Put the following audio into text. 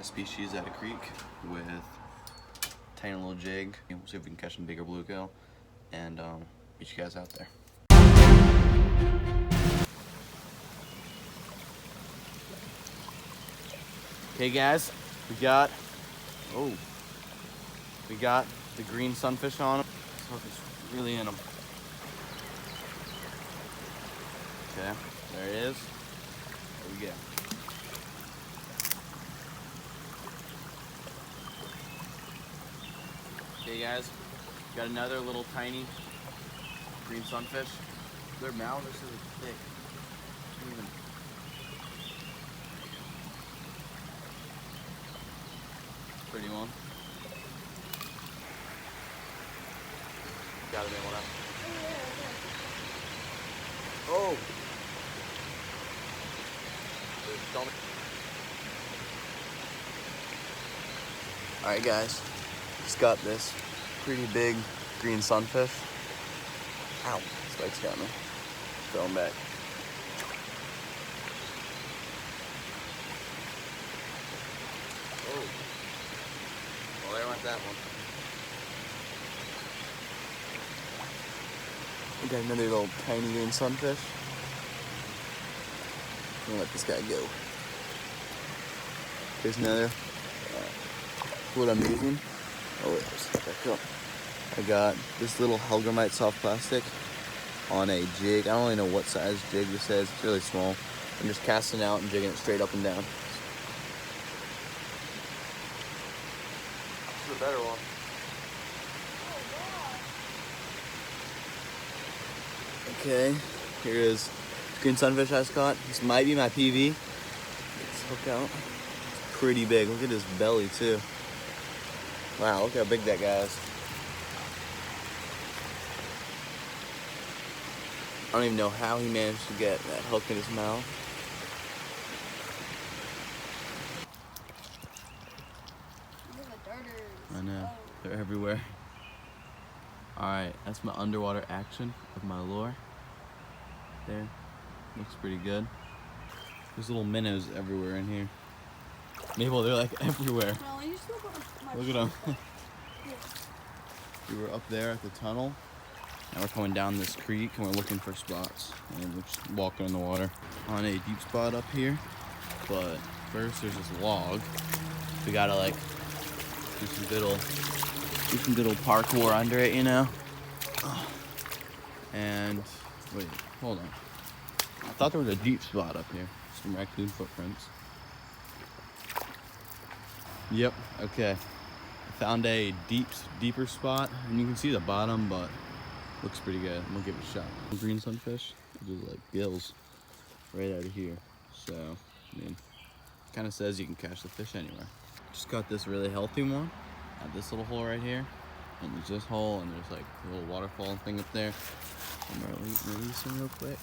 bass species at a creek with a tiny little jig. We'll see if we can catch some bigger bluegill and meet you guys out there. Okay guys, we got the green sunfish on them. This hook is really in them. Okay, there it is. There we go. Okay guys, got another little tiny green sunfish. Their mouths are so thick. Pretty one. Got him in one up. Oh! Alright guys, just got this pretty big green sunfish. Ow, spikes got me. Throw him back. Oh. Well, there went that one. We got another little tiny green sunfish. I'm gonna let this guy go. Here's another. What I'm using. Oh wait, let's back up. I got this little Helgramite soft plastic on a jig. I don't really know what size jig this is. It's really small. I'm just casting out and jigging it straight up and down. This is a better one. Okay, here is green sunfish I just caught. This might be my PV. Let's hook out. It's pretty big. Look at his belly too. Wow, look how big that guy is. I don't even know how he managed to get that hook in his mouth. I know, they're everywhere. Alright, that's my underwater action of my lure. There, looks pretty good. There's little minnows everywhere in here. Mabel, they're like everywhere. Look at them. We were up there at the tunnel. Now we're coming down this creek and we're looking for spots. And we're just walking in the water on a deep spot up here. But first there's this log. We gotta like do some good old parkour under it, you know? And wait, hold on. I thought there was a deep spot up here. Some raccoon footprints. Yep, okay. I found a deeper spot, and you can see the bottom, but looks pretty good. I'm gonna give it a shot. Green sunfish, just like gills right out of here. So, I mean, kind of says you can catch the fish anywhere. Just got this really healthy one at this little hole right here, and there's this hole, and there's like a little waterfall thing up there. I'm gonna release him real quick.